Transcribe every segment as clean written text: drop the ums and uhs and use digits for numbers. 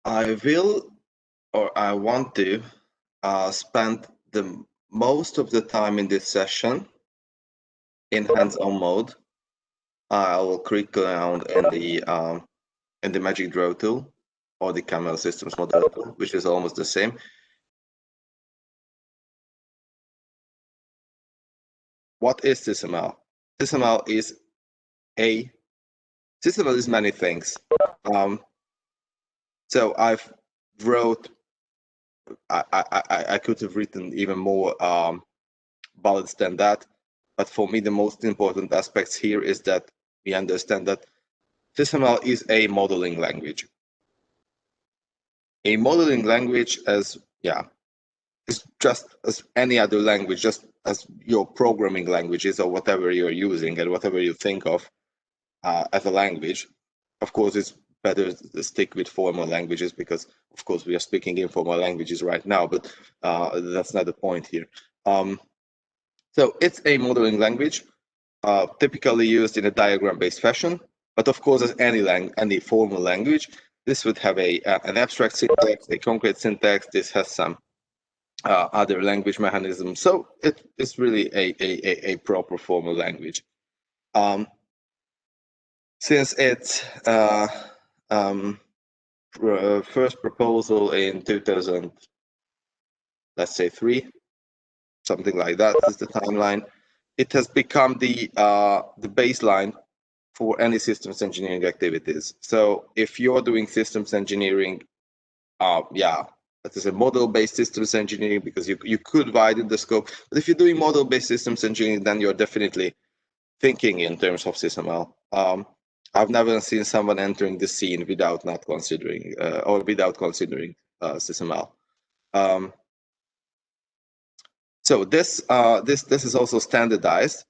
I will, or I want to, spend the most of the time in this session in hands-on mode. I will click around in the MagicDraw tool or the Cameo Systems Modeler tool, which is almost the same. What is SysML? SysML is many things. So I've wrote. I could have written even more bullets than that, but for me the most important aspects here is that we understand that SysML is a modeling language. A modeling language is just as any other language, just as your programming languages or whatever you're using and whatever you think of as a language. Of course, it's better to stick with formal languages because, of course, we are speaking informal languages right now, but that's not the point here. So it's a modeling language, typically used in a diagram-based fashion, but of course, as any formal language, this would have an abstract syntax, a concrete syntax. This has some other language mechanisms, so it is really a proper formal language. Since its first proposal in 2000, let's say 3, something like that is the timeline, it has become the baseline for any systems engineering activities. So if you're doing systems engineering, that is a model-based systems engineering, because you could widen the scope. But if you're doing model-based systems engineering, then you're definitely thinking in terms of SysML. I've never seen someone entering the scene without not considering or without considering SysML. So this is also standardized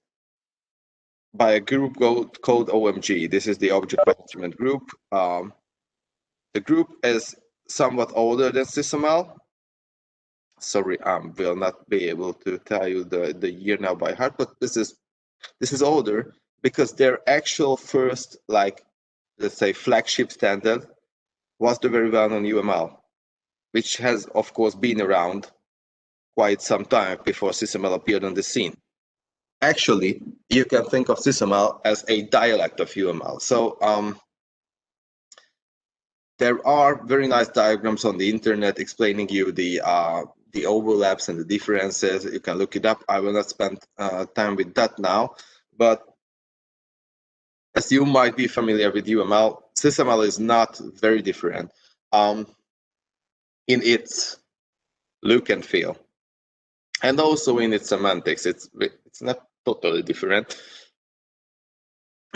by a group called OMG. This is the Object Management Group. The group is somewhat older than SysML. Sorry, I will not be able to tell you the year now by heart, but this is older because their actual first, like, let's say, flagship standard was the very well-known UML, which has, of course, been around quite some time before SysML appeared on the scene. Actually, you can think of SysML as a dialect of UML. So there are very nice diagrams on the internet explaining you the overlaps and the differences. You can look it up. I will not spend time with that now, but as you might be familiar with UML, SysML is not very different in its look and feel, and also in its semantics. It's not totally different,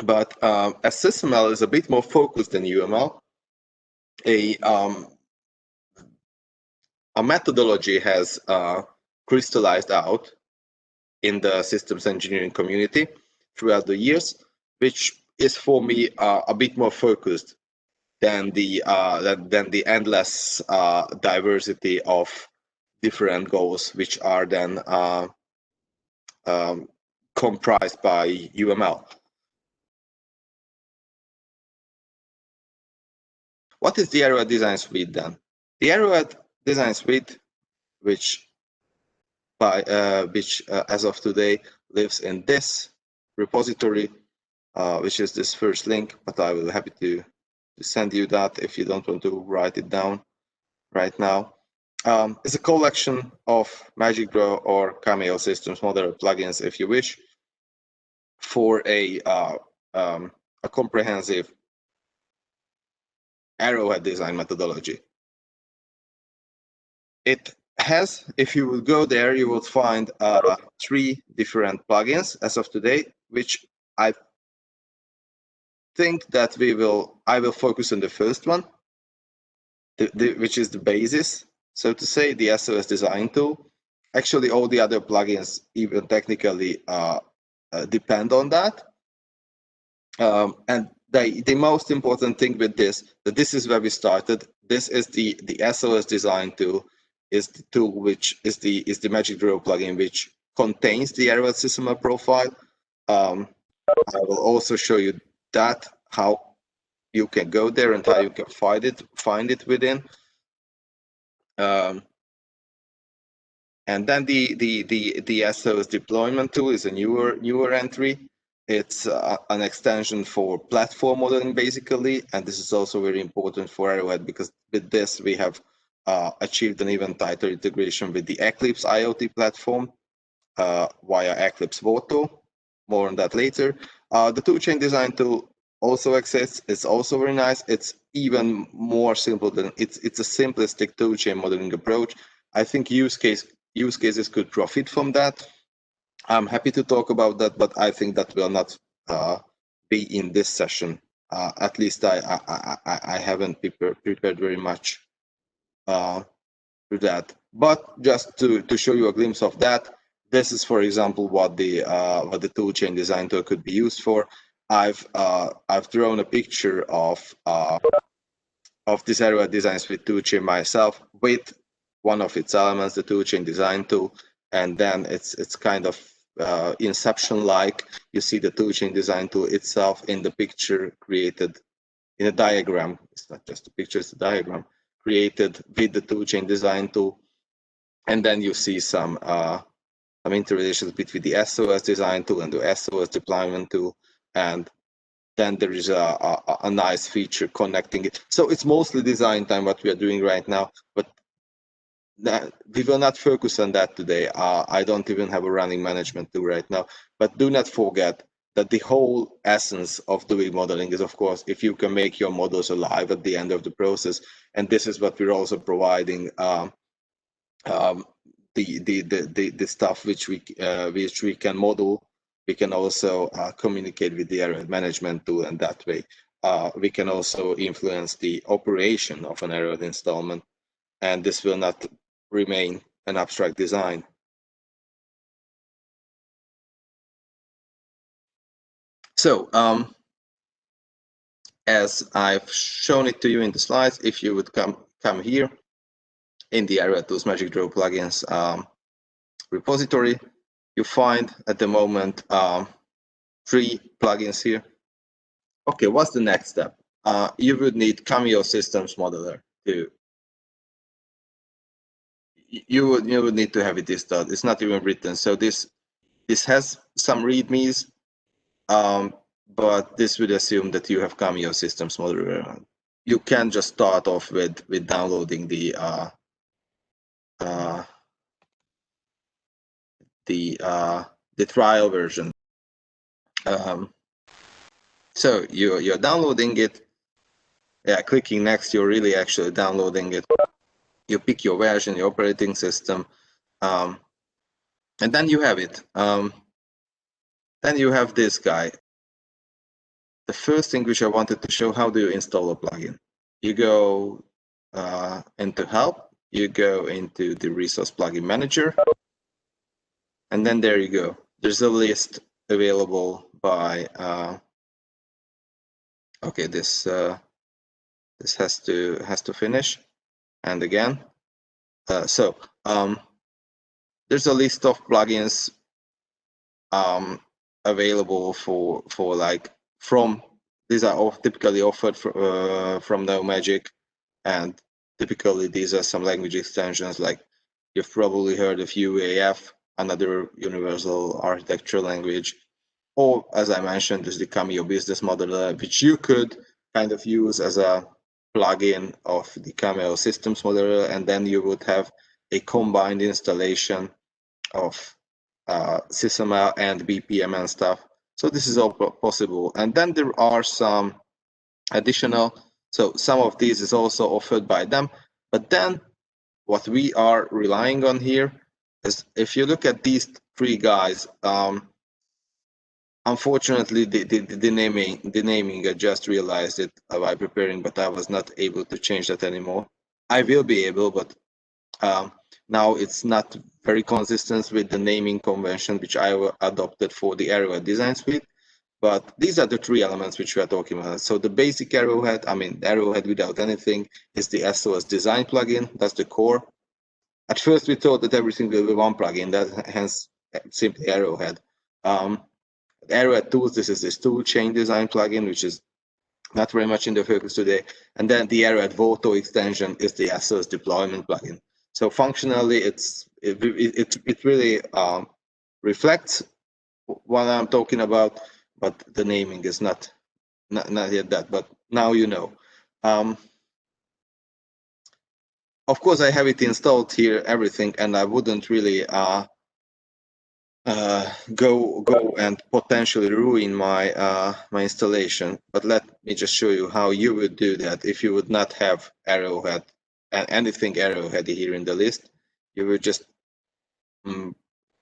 but as SysML is a bit more focused than UML, a methodology has crystallized out in the systems engineering community throughout the years, which is for me a bit more focused than the endless diversity of different goals, which are then comprised by UML. What is the Arrowhead Design Suite then? The Arrowhead Design Suite, which as of today lives in this repository, which is this first link, but I will be happy to send you that if you don't want to write it down right now. It's a collection of MagicDraw or Cameo Systems Modeler plugins, if you wish, for a comprehensive Arrowhead design methodology. It has, if you will go there, you will find 3 different plugins as of today, which I think that I will focus on the first one, which is the basis, so to say, the SOS design tool. Actually, all the other plugins, even technically, depend on that. And the most important thing with this is where we started. This is the SOS design tool, is the tool which is the MagicDraw plugin, which contains the Arrowhead SysML profile. I will also show you that how you can go there and how you can find it within. And then the SOS deployment tool is a newer entry. It's an extension for platform modeling, basically, and this is also very important for Arrowhead because with this we have achieved an even tighter integration with the Eclipse IoT platform via Eclipse Voto. More on that later. The toolchain design tool also exists. It's also very nice. It's even more simple than it's a simplistic toolchain modeling approach. I think use cases could profit from that. I'm happy to talk about that, but I think that will not be in this session. At least I haven't prepared very much to that. But just to show you a glimpse of that, this is, for example, what the toolchain design tool could be used for. I've drawn a picture of this Arrowhead Design Suite toolchain myself with one of its elements, the toolchain design tool, and then it's kind of Inception-like. You see the toolchain design tool itself in the picture created in a diagram. It's not just a picture; it's a diagram created with the toolchain design tool, and then you see some interrelations between the SOS design tool and the SOS deployment tool, and then there is a nice feature connecting it. So it's mostly design time what we are doing right now, but we will not focus on that today. I don't even have a running management tool right now, but do not forget that the whole essence of doing modeling is, of course, if you can make your models alive at the end of the process, and this is what we're also providing. The stuff which we can model, we can also communicate with the Arrowhead management tool, and that way we can also influence the operation of an Arrowhead installment, and this will not remain an abstract design. So as I've shown it to you in the slides, if you would come here in the Arrowhead Tools MagicDraw plugins repository, you find at the moment 3 plugins here. Okay, what's the next step? You would need Cameo Systems Modeler to. You would need to have it installed. It's not even written, so this has some readmes, but this would assume that you have Cameo Systems Modeler. You can just start off with downloading the trial version. So you're downloading it. Yeah, clicking next, you're really actually downloading it. You pick your version, your operating system, and then you have it. Then you have this guy. The first thing which I wanted to show, how do you install a plugin? You go into Help, you go into the Resource Plugin Manager, and then there you go. There's a list available by. Okay, this has to finish, and again. So there's a list of plugins available for like these are typically offered from NoMagic, and typically these are some language extensions like you've probably heard of UAF, another universal architecture language, or as I mentioned, there's the Cameo Business Modeler, which you could kind of use as a plugin of the Cameo Systems Modeler, and then you would have a combined installation of SysML and BPM and stuff. So this is all possible. And then there are some additional, so some of these is also offered by them. But then what we are relying on here is, if you look at these 3 guys, unfortunately the naming I just realized it by preparing, but I was not able to change that anymore. I will be able, but now it's not very consistent with the naming convention which I adopted for the Arrowhead Design Suite. But these are the 3 elements which we are talking about. So the basic Arrowhead, Arrowhead without anything, is the SOS design plugin. That's the core. At first we thought that everything will be one plugin, that hence simply Arrowhead. Arrowhead Tools, this is this tool chain design plugin, which is not very much in the focus today. And then the Arrowhead Voto extension is the SOS deployment plugin. So functionally, it really reflects what I'm talking about, but the naming is not yet that. But now you know. Of course, I have it installed here, everything, and I wouldn't really go and potentially ruin my my installation. But let me just show you how you would do that if you would not have Arrowhead and anything Arrowhead here in the list. You would just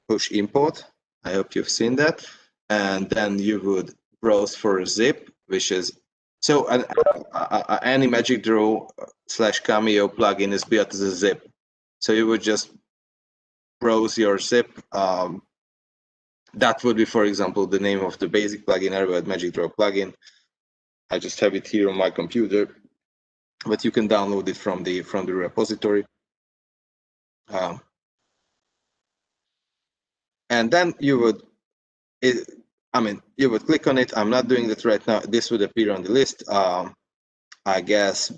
push import. I hope you've seen that, and then you would browse for a zip, which is so any MagicDraw / Cameo plugin is built as a zip. So you would just browse your zip. That would be, for example, the name of the basic plugin, Arrowhead MagicDraw plugin. I just have it here on my computer, but you can download it from the repository. And then you would, you would click on it. I'm not doing that right now. This would appear on the list. I guess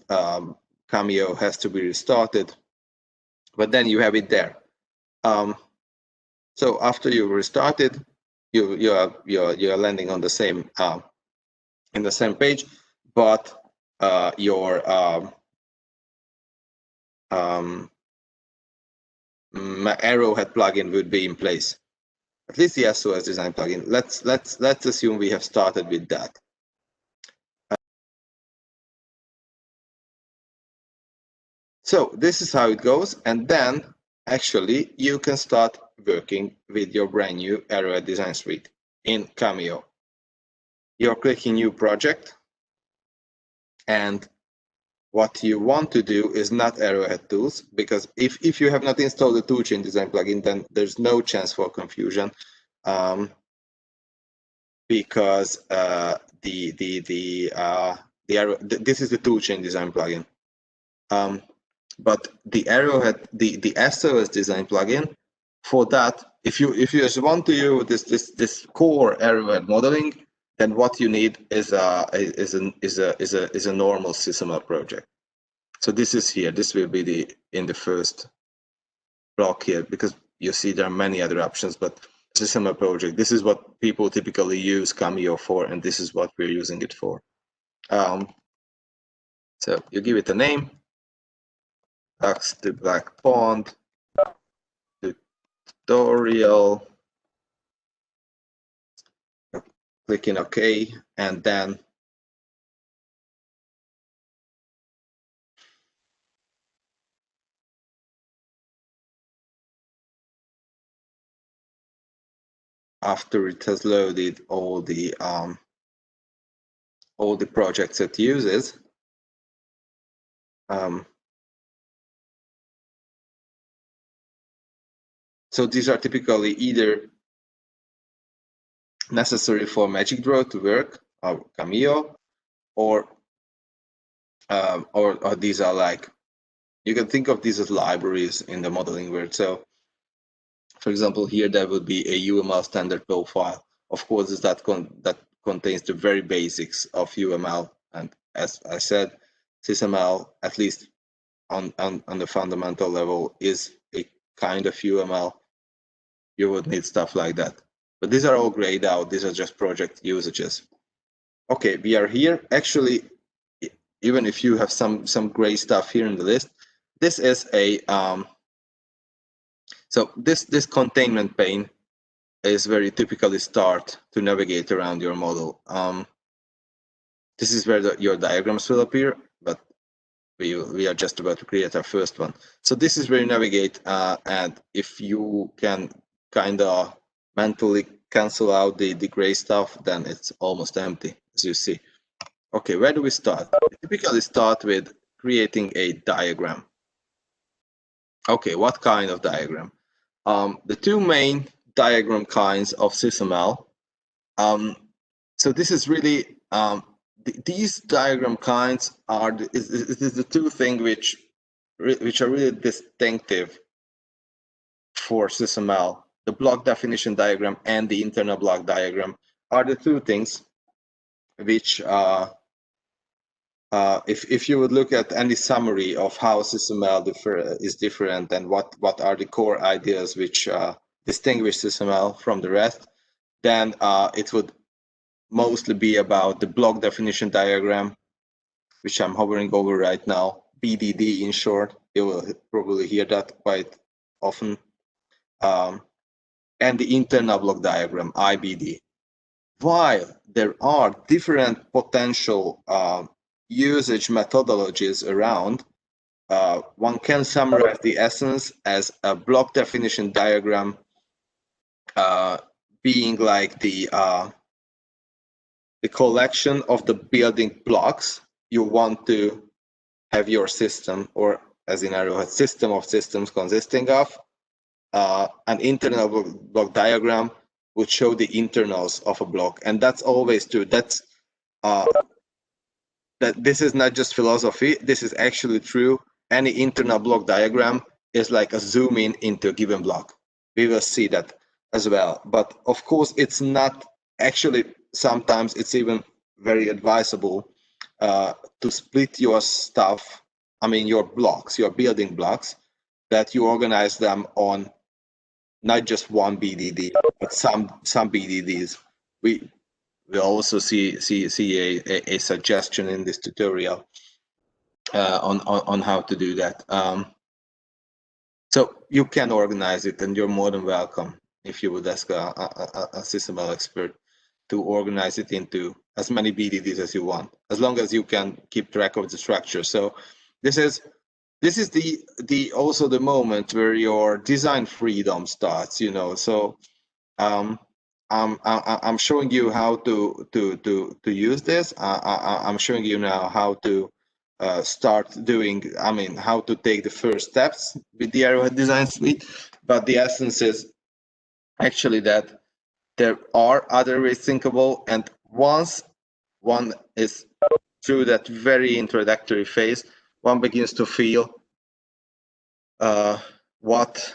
Cameo has to be restarted, but then you have it there. So after you restart it, you're landing on the same in the same page, but your Arrowhead plugin would be in place. At least the SOS design plugin. Let's assume we have started with that. So this is how it goes, and then actually you can start working with your brand new Arrowhead design suite in Cameo. You're clicking new project, and what you want to do is not Arrowhead tools, because if you have not installed the toolchain design plugin, then there's no chance for confusion, because this is the toolchain design plugin. But the Arrowhead, the SOS design plugin, for that, if you just want to use this core Arrowhead modeling, then what you need is a normal SysML project. So this is here. This will be in the first block here, because you see there are many other options, but SysML project. This is what people typically use Cameo for, and this is what we're using it for. So you give it a name. Ducks to Black Pond tutorial. Clicking OK, and then after it has loaded all the projects it uses, so these are typically either necessary for MagicDraw to work, or Cameo, or these are like, you can think of these as libraries in the modeling world. So for example, here there would be a UML standard profile. Of course, that contains the very basics of UML, and as I said, SysML, at least on the fundamental level, is a kind of UML. You would need stuff like that. But these are all grayed out. These are just project usages. Okay, we are here. Actually, even if you have some gray stuff here in the list, this is a so this containment pane is where you typically start to navigate around your model. This is where your diagrams will appear, but we are just about to create our first one. So this is where you navigate, and if you can kind of mentally cancel out the gray stuff, then it's almost empty, as you see. Okay, where do we start? We typically start with creating a diagram. Okay, what kind of diagram? The two main diagram kinds of SysML. So this is really these diagram kinds are the two things which are really distinctive for SysML. The block definition diagram and the internal block diagram are the two things which if you would look at any summary of how SysML is different and what are the core ideas which distinguish SysML from the rest, then it would mostly be about the block definition diagram, which I'm hovering over right now, BDD in short. You will probably hear that quite often. And the internal block diagram, IBD. While there are different potential usage methodologies around, one can summarize the essence as a block definition diagram being like the collection of the building blocks you want to have your system, or as in Arrowhead, system of systems consisting of. An internal block diagram would show the internals of a block, and that's always true. That's that this is not just philosophy. This is actually true. Any internal block diagram is like a zoom in into a given block. We will see that as well. But of course, it's not actually. Sometimes it's even very advisable to split your stuff. I mean, your blocks, your building blocks, that you organize them on not just one BDD, but some BDDs. We will also see a suggestion in this tutorial on how to do that. So you can organize it, and you're more than welcome if you would ask a SysML expert to organize it into as many BDDs as you want, as long as you can keep track of the structure. So this is the also the moment where your design freedom starts, you know. So I'm showing you how to use this. I'm showing you now how to start doing, I mean, how to take the first steps with the Arrowhead Design Suite. But the essence is actually that there are other ways thinkable, and once one is through that very introductory phase, one begins to feel what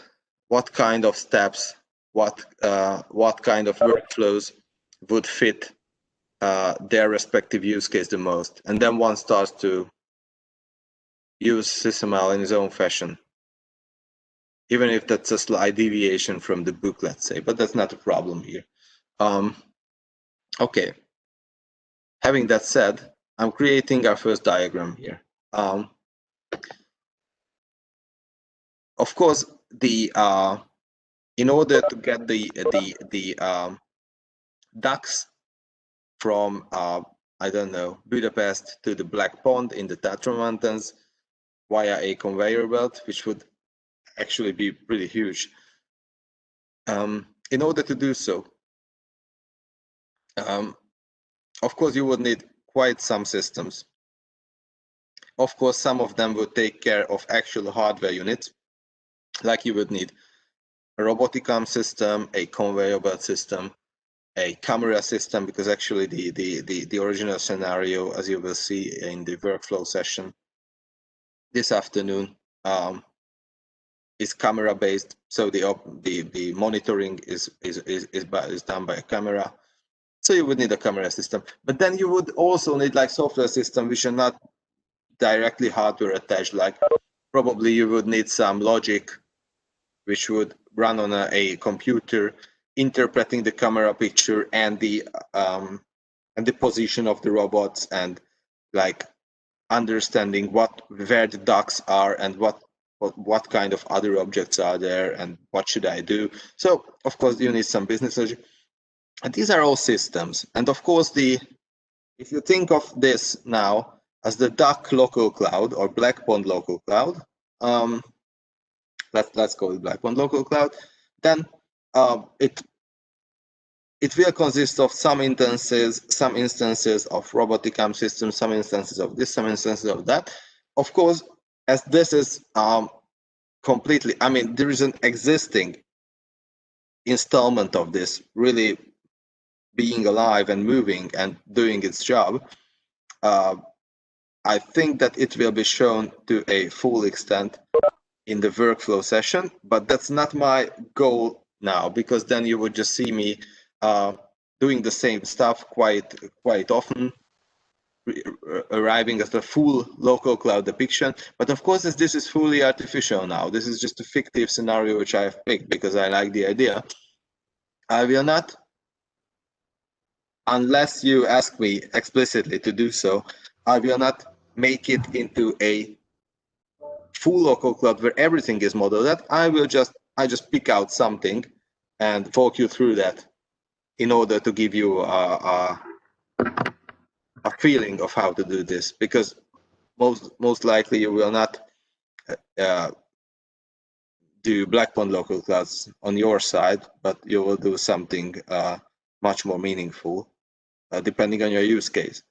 kind of steps, what kind of workflows would fit their respective use case the most, and then one starts to use SysML in his own fashion, even if that's a slight deviation from the book, let's say, but that's not a problem here. Okay. Having that said, I'm creating our first diagram here. Of course, in order to get the ducks from I don't know, Budapest to the Black Pond in the Tatra Mountains via a conveyor belt, which would actually be pretty huge. In order to do so, of course, you would need quite some systems. Of course, some of them would take care of actual hardware units, like you would need a robotic arm system, a conveyor belt system, a camera system, because actually the original scenario, as you will see in the workflow session this afternoon, is camera based. So the monitoring is done by a camera. So you would need a camera system, but then you would also need like software system which are not directly hardware attached. Like probably you would need some logic which would run on a computer, interpreting the camera picture and the position of the robots, and like understanding where the ducks are and what kind of other objects are there and what should I do. So of course you need some business logic. And these are all systems. And of course, if you think of this now as the duck local cloud or Black Pond local cloud, let's call it Black Pond local cloud, then it will consist of some instances of robotic arm systems, some instances of this, some instances of that. Of course, as this is completely, I mean, there is an existing installment of this really being alive and moving and doing its job. I think that it will be shown to a full extent in the workflow session, but that's not my goal now, because then you would just see me doing the same stuff quite often, arriving at a full local cloud depiction. But of course, as this is fully artificial now, this is just a fictive scenario which I have picked because I like the idea. I will not, unless you ask me explicitly to do so, I will not make it into a full local cloud where everything is modeled. That I just pick out something and walk you through that in order to give you a feeling of how to do this, because most likely you will not do Blackpond local clouds on your side, but you will do something much more meaningful depending on your use case.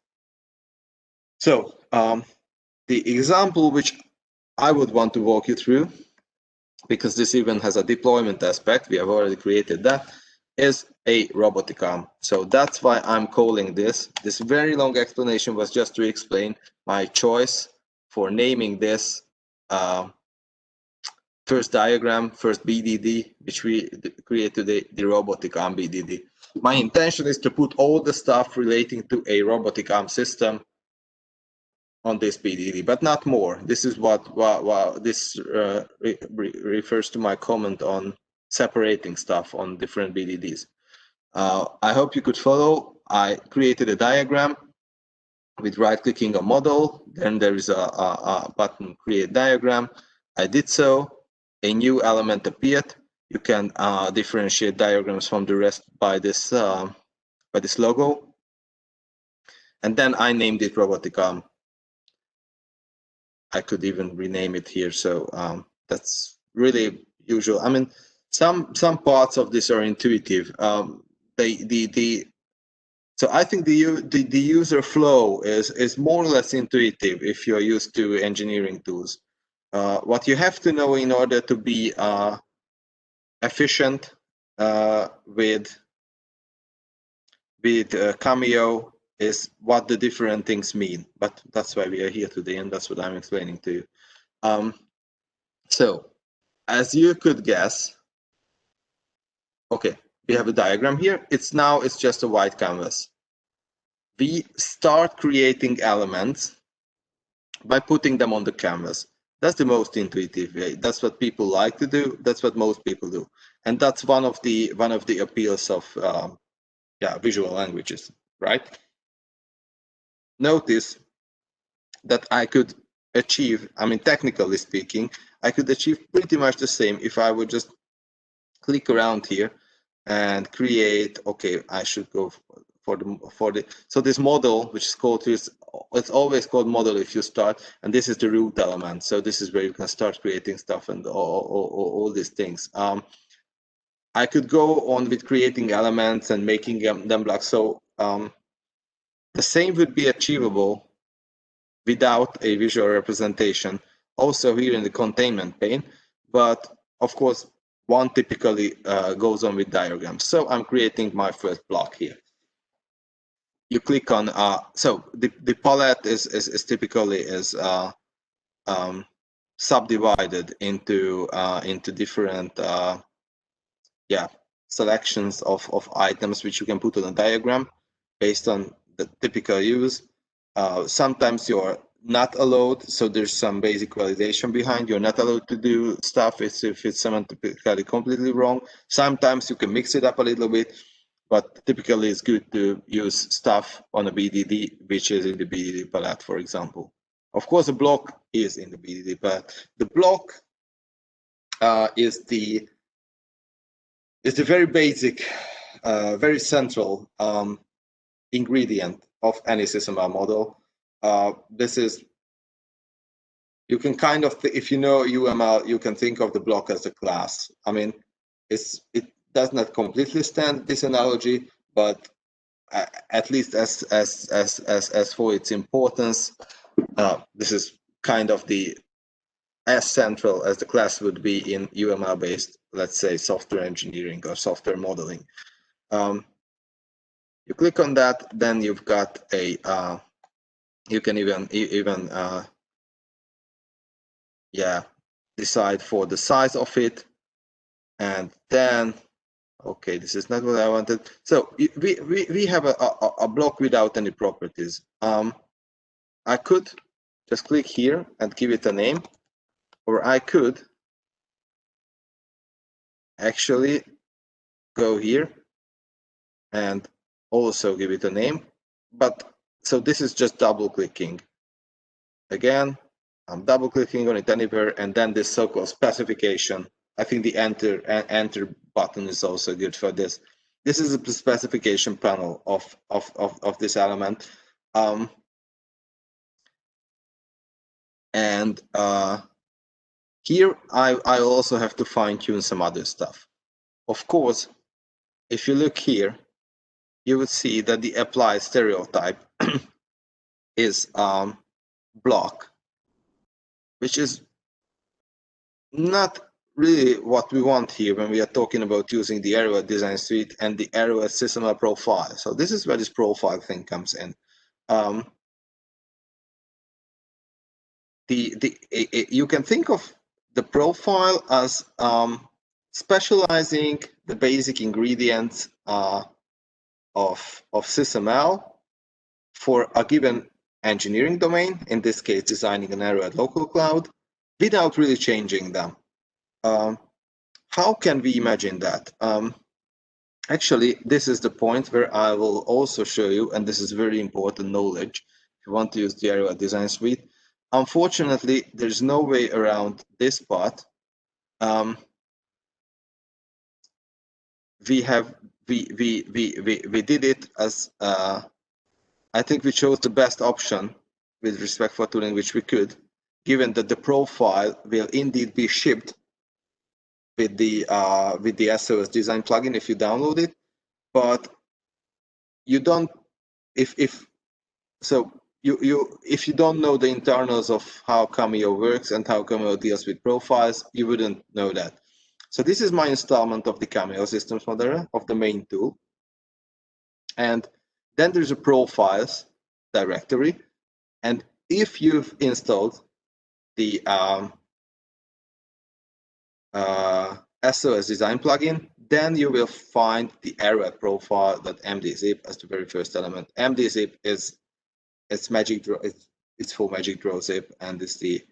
So the example which I would want to walk you through, because this even has a deployment aspect, we have already created that, is a robotic arm. So that's why I'm calling this. This very long explanation was just to explain my choice for naming this first diagram, first BDD, which we create today, the robotic arm BDD. My intention is to put all the stuff relating to a robotic arm system on this BDD, but not more. This is what this refers to my comment on separating stuff on different BDDs. I hope you could follow. I created a diagram with right-clicking a model. Then there is a button, Create Diagram. I did so. A new element appeared. You can differentiate diagrams from the rest by this logo. And then I named it robotic arm. I could even rename it here. So that's really usual. I mean, some parts of this are intuitive. So I think the user flow is more or less intuitive if you're used to engineering tools. What you have to know in order to be efficient with Cameo is what the different things mean. But that's why we are here today, and that's what I'm explaining to you. So as you could guess, okay, we have a diagram here. It's just a white canvas. We start creating elements by putting them on the canvas. That's the most intuitive way. That's what people like to do. That's what most people do, and that's one of the appeals of visual languages, right? Notice that I could achieve. I mean, technically speaking, I could achieve pretty much the same if I would just click around here and create. Okay, I should go for the so this model, which is called, it's always called model if you start, and this is the root element. So this is where you can start creating stuff and all these things. I could go on with creating elements and making them blocks. So the same would be achievable without a visual representation. Also here in the containment pane, but of course one typically goes on with diagrams. So I'm creating my first block here. You click on so the palette is typically subdivided into different selections of items which you can put on a diagram based on the typical use. Sometimes you're not allowed, so there's some basic validation behind. You're not allowed to do stuff if it's semantically completely wrong. Sometimes you can mix it up a little bit, but typically it's good to use stuff on a BDD, which is in the BDD palette, for example. Of course, a block is in the BDD palette. The block is the very basic, very central ingredient of any SysML model. This is, you can kind of, if you know UML, you can think of the block as a class. I mean, it does not completely stand this analogy, but at least as for its importance, this is kind of as central as the class would be in UML-based, let's say, software engineering or software modeling. You click on that, then you've got a, you can even decide for the size of it, and then, okay, this is not what I wanted. So we have a block without any properties. I could just click here and give it a name, or I could actually go here and also give it a name. But so this is just double clicking. Again, I'm double clicking on it anywhere, and then this so-called specification. I think the enter button is also good for this. This is the specification panel of this element. And here I also have to fine-tune some other stuff. Of course, if you look here, you would see that the applied stereotype is block, which is not really what we want here when we are talking about using the Arrowhead Design Suite and the Arrowhead SysML profile. So this is where this profile thing comes in. You can think of the profile as specializing the basic ingredients of SysML for a given engineering domain, in this case designing an Arrowhead local cloud, without really changing them. How can we imagine that? Actually, this is the point where I will also show you, and this is very important knowledge if you want to use the Arrowhead Design Suite. Unfortunately, there's no way around this part. We did it as I think we chose the best option with respect for tooling which we could, given that the profile will indeed be shipped with the SOS design plugin if you download it, but you don't if you don't know the internals of how Cameo works and how Cameo deals with profiles, you wouldn't know that. So this is my installment of the Cameo Systems Modeler, of the main tool. And then there's a profiles directory. And if you've installed the SOS design plugin, then you will find the Arrowhead profile.mdzip as the very first element. MDZip is MagicDraw. It's for MagicDraw zip, and it's the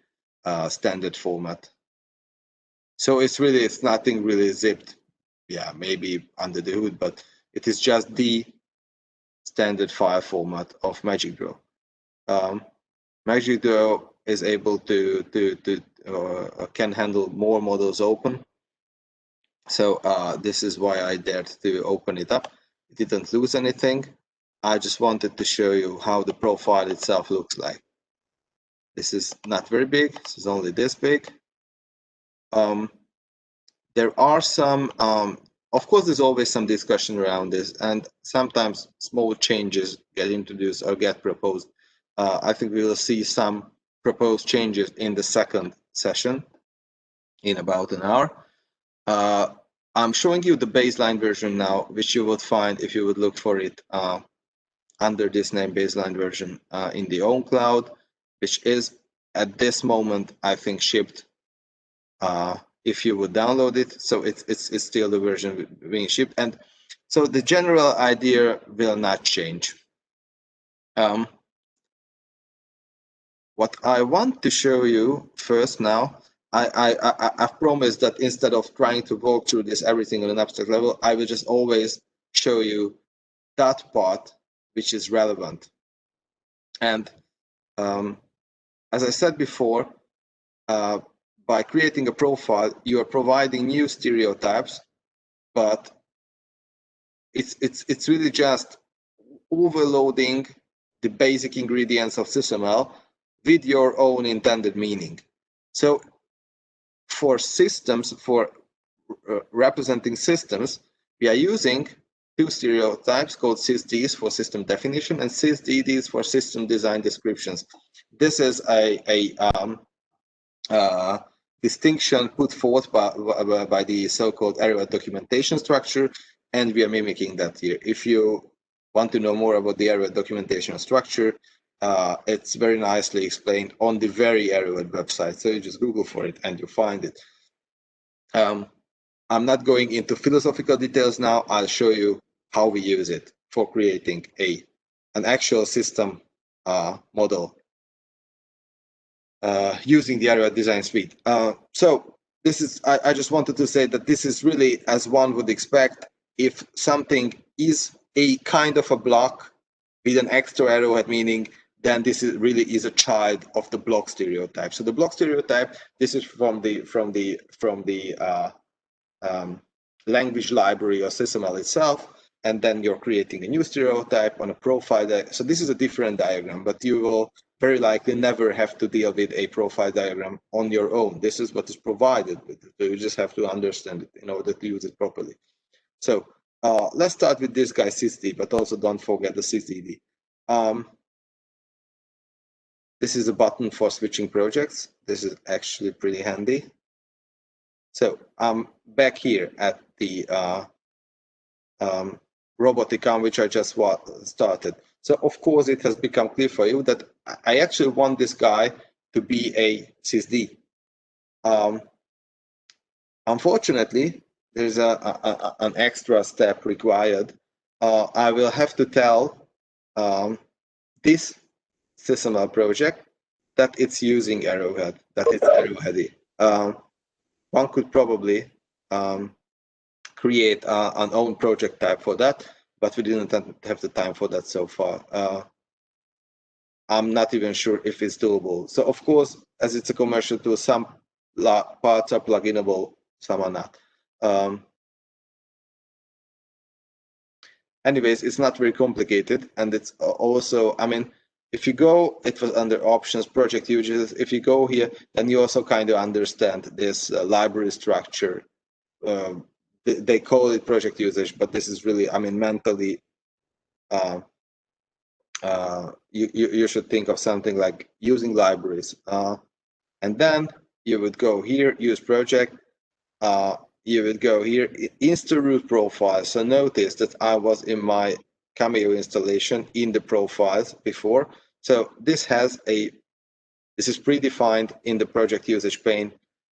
standard format. So it's nothing really zipped. Yeah, maybe under the hood, but it is just the standard file format of MagicDraw. MagicDraw is able to can handle more models open. So this is why I dared to open it up. It didn't lose anything. I just wanted to show you how the profile itself looks like. This is not very big. This is only this big. There are some, of course, there's always some discussion around this, and sometimes small changes get introduced or get proposed. I think we will see some proposed changes in the second session in about an hour. I'm showing you the baseline version now, which you would find if you would look for it under this name, baseline version, in the own cloud, which is at this moment, I think, shipped if you would download it. So it's still the version being shipped. And so the general idea will not change. What I want to show you first now, I've promised that instead of trying to walk through this everything on an abstract level, I will just always show you that part which is relevant. And as I said before, by creating a profile, you are providing new stereotypes, but it's really just overloading the basic ingredients of SysML with your own intended meaning. So for systems, for representing systems, we are using two stereotypes called SysDs for system definition and SysDDs for system design descriptions. This is a distinction put forth by the so-called Arrowhead documentation structure, and we are mimicking that here. If you want to know more about the Arrowhead documentation structure, it's very nicely explained on the very Arrowhead website. So you just Google for it and you find it. I'm not going into philosophical details now. I'll show you how we use it for creating an actual system model using the Arrowhead Design Suite. So this is, I just wanted to say that this is really as one would expect. If something is a kind of a block with an extra arrowhead meaning, then this is really is a child of the block stereotype. So the block stereotype, this is from the language library or SysML itself, and then you're creating a new stereotype on a profile. So this is a different diagram, but you will very likely never have to deal with a profile diagram on your own. This is what is provided with it. So you just have to understand it in order to use it properly. So let's start with this guy, SysD, but also don't forget the SysDD. This is a button for switching projects. This is actually pretty handy. So I'm back here at the roboticon, which I just started. So of course it has become clear for you that I actually want this guy to be a SysD. Unfortunately, there's an extra step required. I will have to tell this SysML project that it's using Arrowhead, that it's Arrowheady. One could probably create an own project type for that, but we didn't have the time for that so far. I'm not even sure if it's doable. So of course, as it's a commercial tool, some parts are pluginable, some are not. Anyways, it's not very complicated, and it's also, I mean, if you go, it was under options, project users. If you go here, then you also kind of understand this library structure. They call it project usage, but this is really, I mean, mentally, you should think of something like using libraries. And then you would go here, use project. You would go here, insta root profile. So notice that I was in my Cameo installation in the profiles before. So this is predefined in the project usage pane.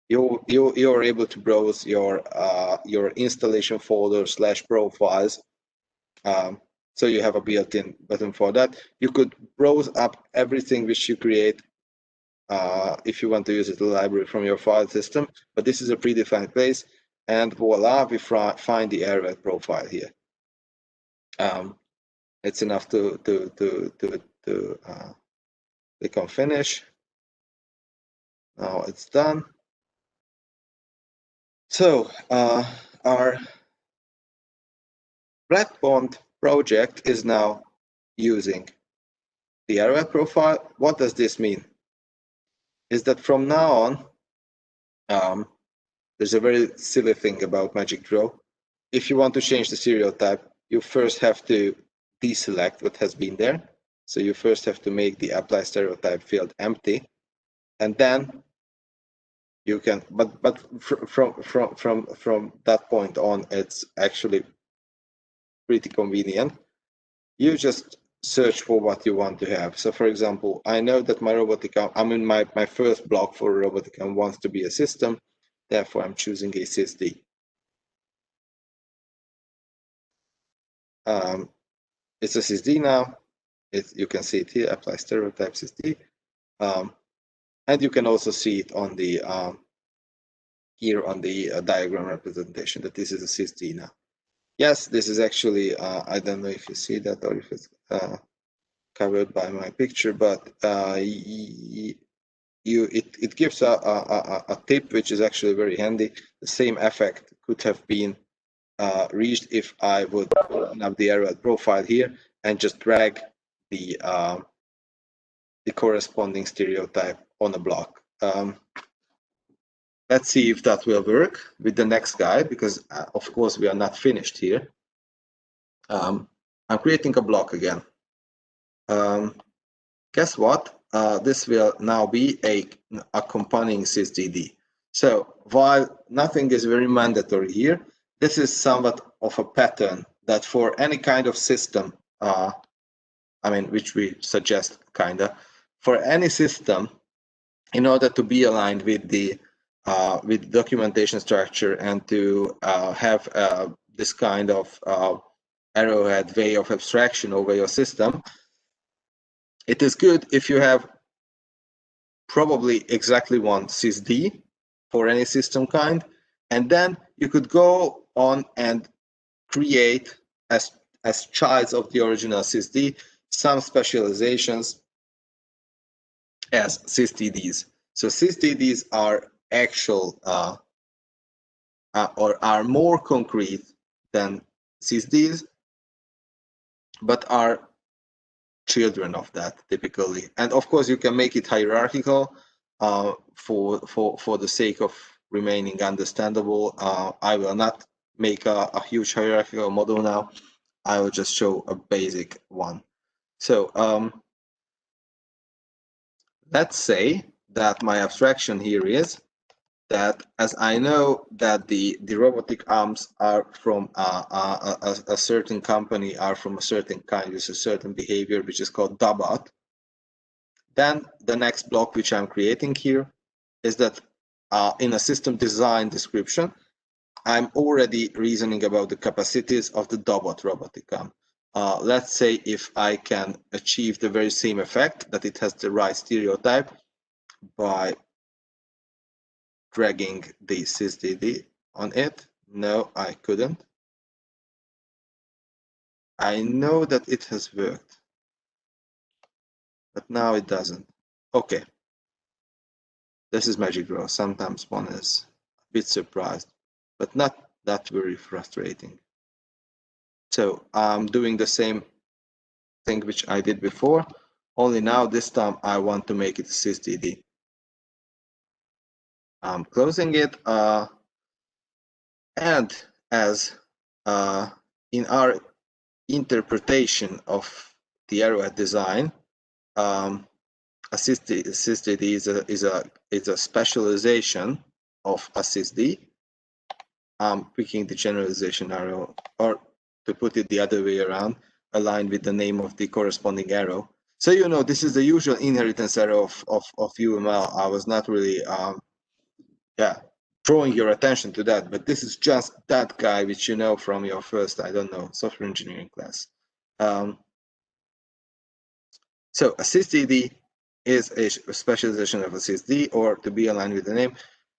You're able to browse your installation folder / profiles. So you have a built-in button for that. You could browse up everything which you create if you want to use it in the library from your file system, but this is a predefined place, and voila, we find the Arrowhead profile here. It's enough to click on finish. Now it's done. So our Blackbond project is now using the Arrowhead profile. What does this mean? Is that from now on, there's a very silly thing about MagicDraw. If you want to change the stereotype, you first have to deselect what has been there. So you first have to make the apply stereotype field empty, and then you can. But from that point on, it's actually pretty convenient. You just search for what you want to have. So for example, I know that my roboticon, I mean my first block for a roboticon wants to be a system. Therefore, I'm choosing a SysD. It's a SysD now. You can see it here, apply stereotype SysD. And you can also see it on the here on the diagram representation that this is a SysD now. Yes, this is actually, I don't know if you see that or if it's covered by my picture, but it gives a tip which is actually very handy. The same effect could have been reached if I would open up the Arrowhead profile here and just drag the corresponding stereotype on a block. Let's see if that will work with the next guy, because of course we are not finished here. I'm creating a block again. Guess what? This will now be a accompanying SysDD. So while nothing is very mandatory here, this is somewhat of a pattern that for any kind of system, I mean, which we suggest kinda, for any system, in order to be aligned with the with documentation structure and to have this kind of Arrowhead way of abstraction over your system, it is good if you have probably exactly one SysD for any system kind, and then you could go on and create as childs of the original SysD some specializations as SysDDs. So SysDDs are actual or are more concrete than SysDs, but are children of that typically. And of course, you can make it hierarchical for the sake of remaining understandable. I will not make a huge hierarchical model now. I will just show a basic one. So let's say that my abstraction here is that, as I know that the robotic arms are from a certain company, are from a certain kind, with a certain behavior, which is called Dabot, then the next block which I'm creating here is that in a system design description, I'm already reasoning about the capacities of the Dabot robotic arm. Let's say if I can achieve the very same effect, that it has the right stereotype by dragging the SysDD on it. No, I couldn't. I know that it has worked, but now it doesn't. Okay. This is MagicDraw. Sometimes one is a bit surprised, but not that very frustrating. So I'm doing the same thing which I did before, only now this time I want to make it a SysDD. I'm closing it, and as in our interpretation of the Arrowhead design, a SysDD is a specialization of a SysD. I'm picking the generalization arrow, or to put it the other way around, aligned with the name of the corresponding arrow. So you know, this is the usual inheritance arrow of UML. I was not really drawing your attention to that, but this is just that guy which you know from your first, I don't know, software engineering class. So a SysDD is a specialization of a SysD, or to be aligned with the name,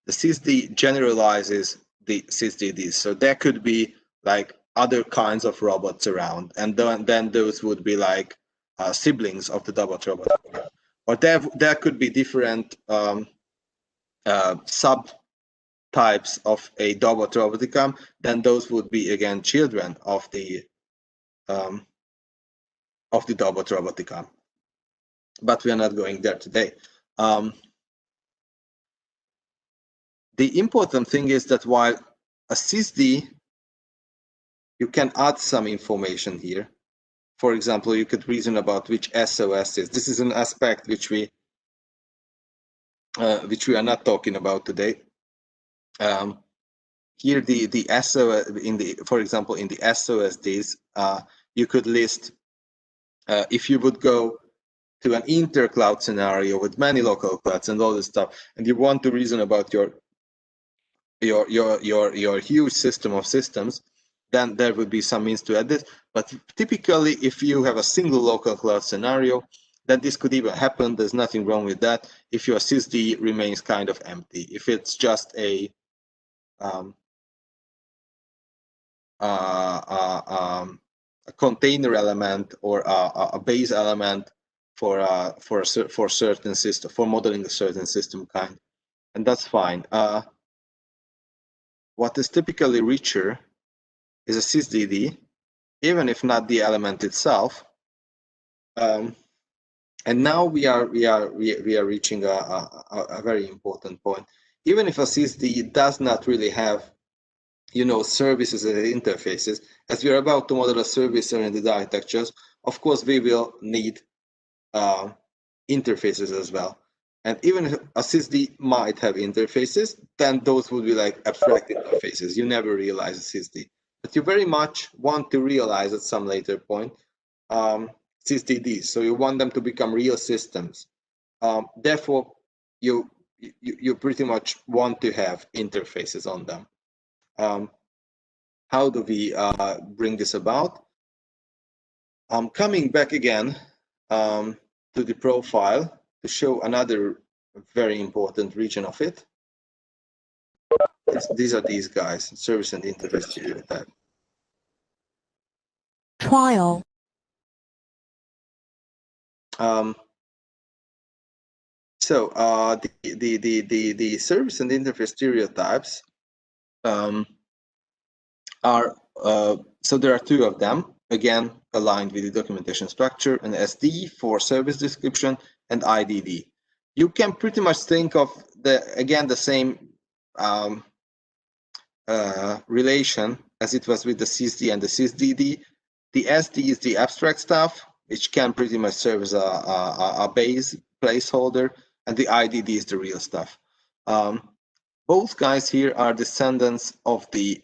the SysD generalizes the SysDDs. So there could be like other kinds of robots around, and then those would be like siblings of the Dabot robot. Or there could be different subtypes of a Dabot robotic arm, then those would be again children of the Dabot robotic arm. But we are not going there today. The important thing is that while a SysD, you can add some information here. For example, you could reason about which SOS is. This is an aspect which we are not talking about today. Here, the SOS for example, in the SOSDs, you could list if you would go to an intercloud scenario with many local clouds and all this stuff, and you want to reason about your huge system of systems, then there would be some means to add this. But typically, if you have a single local cloud scenario, then this could even happen. There's nothing wrong with that. If your SysD remains kind of empty, if it's just a container element or a base element for certain system, for modeling a certain system kind, and that's fine. What is typically richer is a SysDD, even if not the element itself. And now we are reaching a very important point. Even if a SysD does not really have, you know, services and interfaces, as we are about to model a service-oriented architectures, of course we will need interfaces as well. And even if a SysD might have interfaces, then those would be like abstract interfaces. You never realize a SysD, but you very much want to realize at some later point SysDDs. So you want them to become real systems. Therefore, you pretty much want to have interfaces on them. How do we bring this about? Coming back again to the profile to show another a very important region of it. These are these guys, service and interface stereotype. Trial. So the service and interface stereotypes are so there are two of them, again aligned with the documentation structure, an SD for service description and IDD. You can pretty much think of the same relation as it was with the SysD and the SysDD. The SD is the abstract stuff, which can pretty much serve as a base placeholder, and the IDD is the real stuff. Both guys here are descendants of the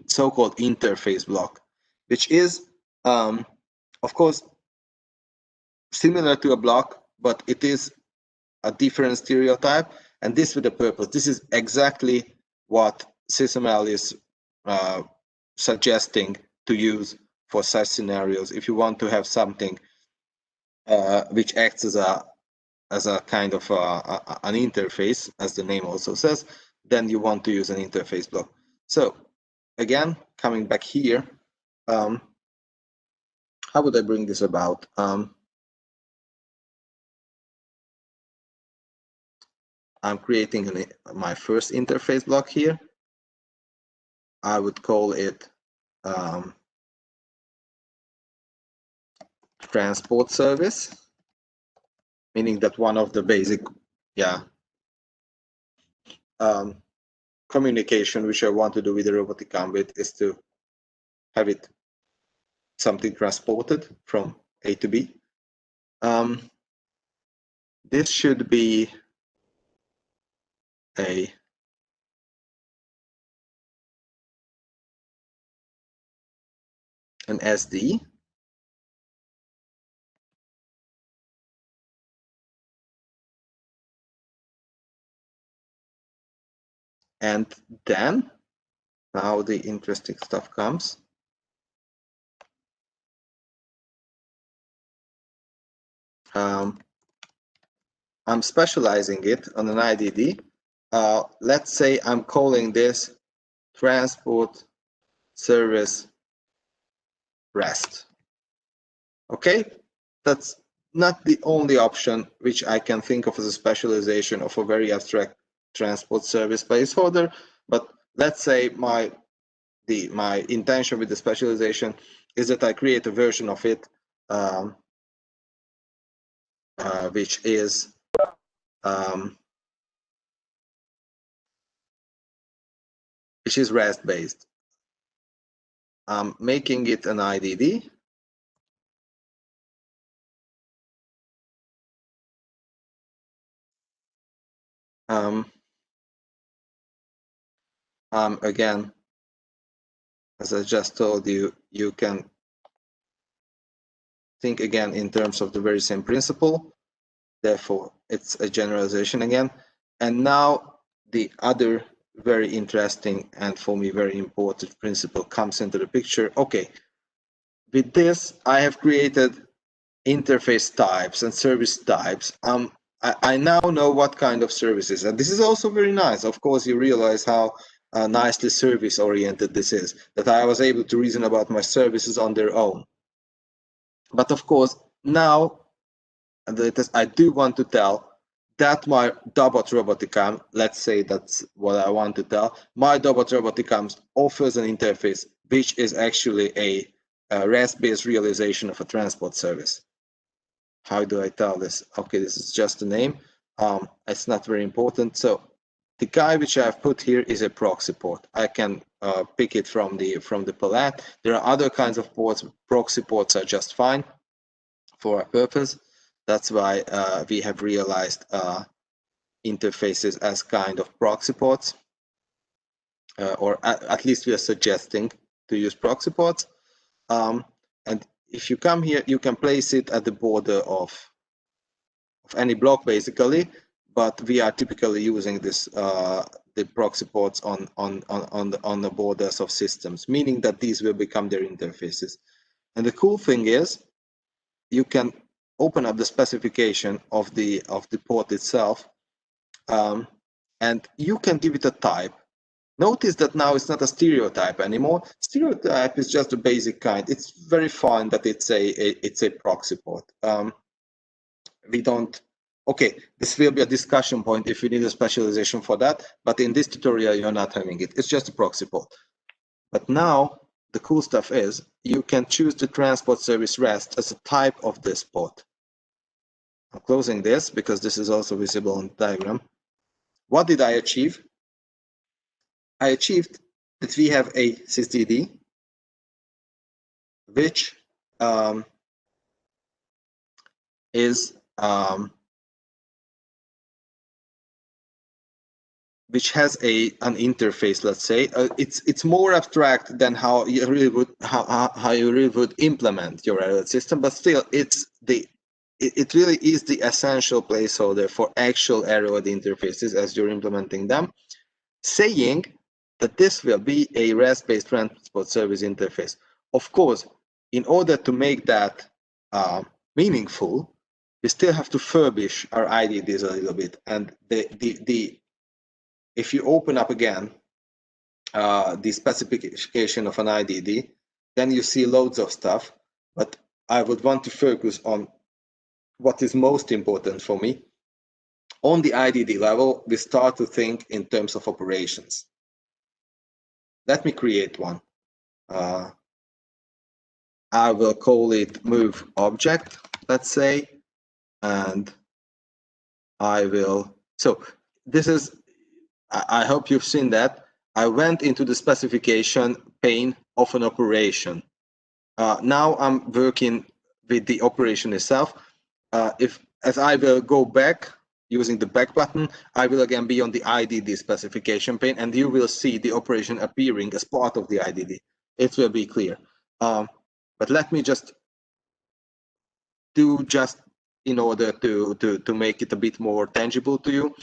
so-called interface block, which is, of course, similar to a block, but it is a different stereotype, and this with a purpose. This is exactly what SysML is suggesting to use for such scenarios. If you want to have something which acts as a kind of an interface, as the name also says, then you want to use an interface block. So again, coming back here, how would I bring this about? I'm creating my first interface block here. I would call it transport service, meaning that one of the basic communication which I want to do with the robotic arm with is to have it something transported from A to B. This should be an SD. And then, now the interesting stuff comes. I'm specializing it on an IDD. Let's say I'm calling this transport service REST. Okay, that's not the only option which I can think of as a specialization of a very abstract transport service placeholder, but let's say my intention with the specialization is that I create a version of it which is REST based. I'm making it an IDD. Again, as I just told you, you can think again in terms of the very same principle. Therefore, it's a generalization again. And now the other very interesting and for me very important principle comes into the picture. Okay, with this, I have created interface types and service types. I now know what kind of services, and this is also very nice. Of course, you realize how nicely service-oriented this is, that I was able to reason about my services on their own. But of course, now I do want to tell that my Dobot robotic arm, let's say that's what I want to tell, my Dobot robotic arms offers an interface which is actually a REST-based realization of a transport service. How do I tell this? Okay, this is just a name. It's not very important. So the guy which I've put here is a proxy port. I can pick it from the palette. There are other kinds of ports. Proxy ports are just fine for our purpose. That's why we have realized interfaces as kind of proxy ports, or at least we are suggesting to use proxy ports. And if you come here, you can place it at the border of any block, basically. But we are typically using this the proxy ports on the borders of systems, meaning that these will become their interfaces. And the cool thing is, you can open up the specification of the port itself, and you can give it a type. Notice that now it's not a stereotype anymore. Stereotype is just a basic kind. It's very fine that it's a proxy port. We don't. Okay, this will be a discussion point if you need a specialization for that, but in this tutorial you're not having it. It's just a proxy port. But now the cool stuff is you can choose the transport service REST as a type of this port. I'm closing this because this is also visible on the diagram. What did I achieve? I achieved that we have a sysdd, which which has an interface. Let's say it's more abstract than how you really would implement your Arrowhead system, but still it really is the essential placeholder for actual Arrowhead interfaces as you're implementing them, saying that this will be a REST-based transport service interface. Of course, in order to make that meaningful, we still have to furbish our IDDs a little bit. And if you open up again the specification of an IDD, then you see loads of stuff. But I would want to focus on what is most important for me. On the IDD level, we start to think in terms of operations. Let me create one. I will call it move object, let's say, and I will. So this is, I hope you've seen that. I went into the specification pane of an operation. Now I'm working with the operation itself. As I will go back using the back button, I will again be on the IDD specification pane, and you will see the operation appearing as part of the IDD. It will be clear. But let me just do, just in order to make it a bit more tangible to you,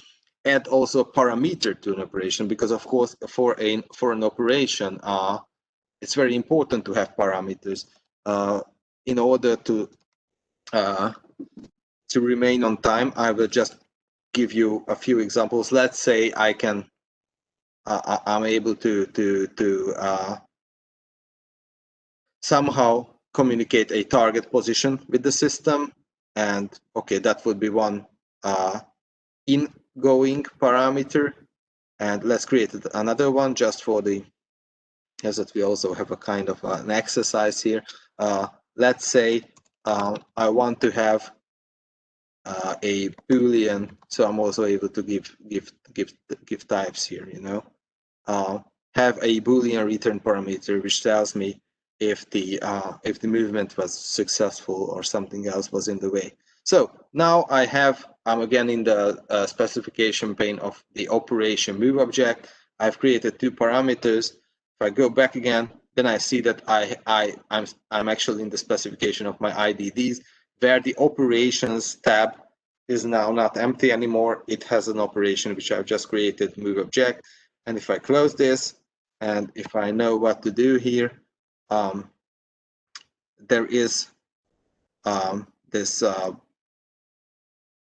add also a parameter to an operation, because of course for an operation it's very important to have parameters in order to remain on time. I will just give you a few examples. Let's say I'm able to somehow communicate a target position with the system, and okay, that would be one ingoing parameter. And let's create another one just for the, as that we also have a kind of an exercise here. Let's say I want to have a Boolean, so I'm also able to give types here. You know, have a Boolean return parameter which tells me if the movement was successful or something else was in the way. So now I'm again in the specification pane of the operation move object. I've created two parameters. If I go back again, then I see that I'm actually in the specification of my IDDs, where the operations tab is now not empty anymore. It has an operation which I've just created, move object. And if I close this, and if I know what to do here, there is this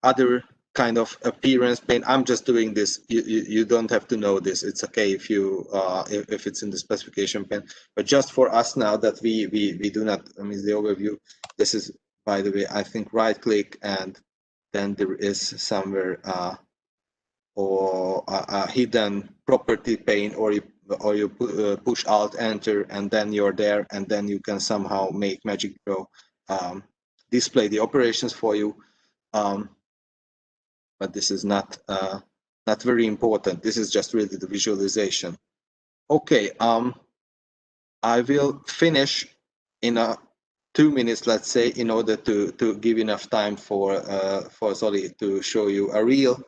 other kind of appearance pane. I'm just doing this. You don't have to know this. It's okay if you if it's in the specification pane. But just for us now that we do not, I mean, the overview. This is, by the way, I think right click, and then there is somewhere or a hidden property pane, or you push Alt Enter, and then you're there, and then you can somehow make MagicDraw display the operations for you. But this is not very important. This is just really the visualization. Okay, I will finish in 2 minutes, let's say, in order to give enough time for Zoli to show you a real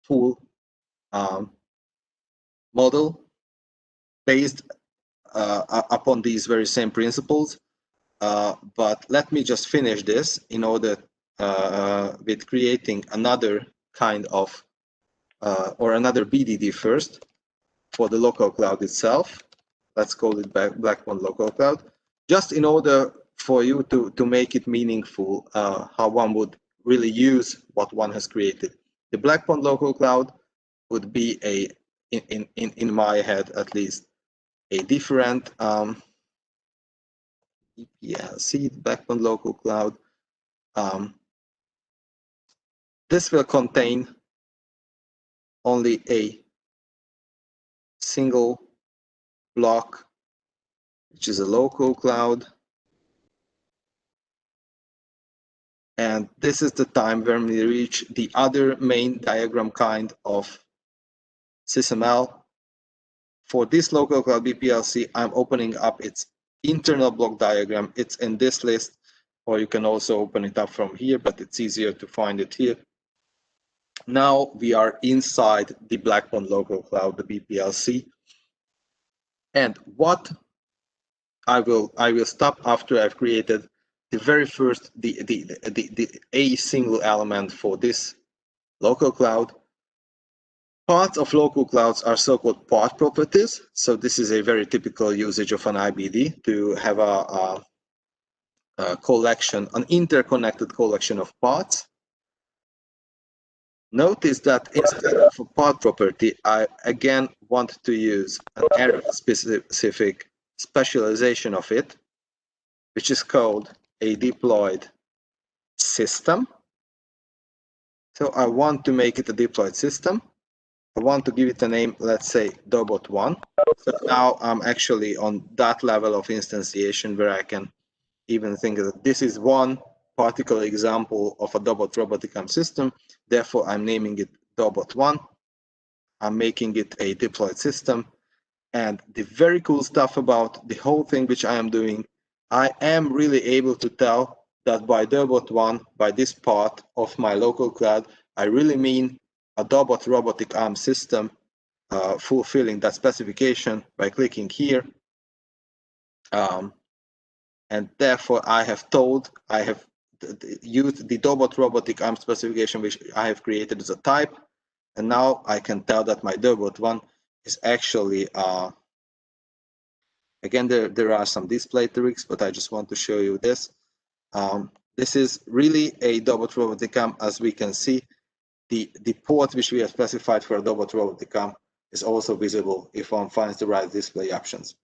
full model based upon these very same principles. But let me just finish this in order with creating another kind of or another BDD first for the local cloud itself. Let's call it Blackmon local cloud, just in order for you to make it meaningful, how one would really use what one has created. The Blackpond local cloud would be in my head at least, a different EPLC, Blackpond local cloud. This will contain only a single block, which is a local cloud. And this is the time when we reach the other main diagram kind of SysML. For this local cloud BPLC, I'm opening up its internal block diagram. It's in this list, or you can also open it up from here, but it's easier to find it here. Now we are inside the Blackpond local cloud, the BPLC. And what I will stop after I've created the very first, a single element for this local cloud. Parts of local clouds are so-called part properties. So this is a very typical usage of an IBD to have a collection, an interconnected collection of parts. Notice that instead of a part property, I again want to use an area-specific specialization of it, which is called a deployed system. So I want to make it a deployed system. I want to give it a name, let's say Dobot1. So now I'm actually on that level of instantiation where I can even think that this is one particular example of a Dobot robotic arm system. Therefore, I'm naming it Dobot1. I'm making it a deployed system. And the very cool stuff about the whole thing which I am doing, I am really able to tell that by Dobot1, by this part of my local cloud, I really mean a Dobot robotic arm system fulfilling that specification by clicking here. And therefore, I have used the Dobot robotic arm specification, which I have created as a type. And now I can tell that my Dobot1 is actually, again, there are some display tricks, but I just want to show you this. This is really a Dobot robotic arm. As we can see, the port which we have specified for a Dobot robotic arm is also visible if one finds the right display options.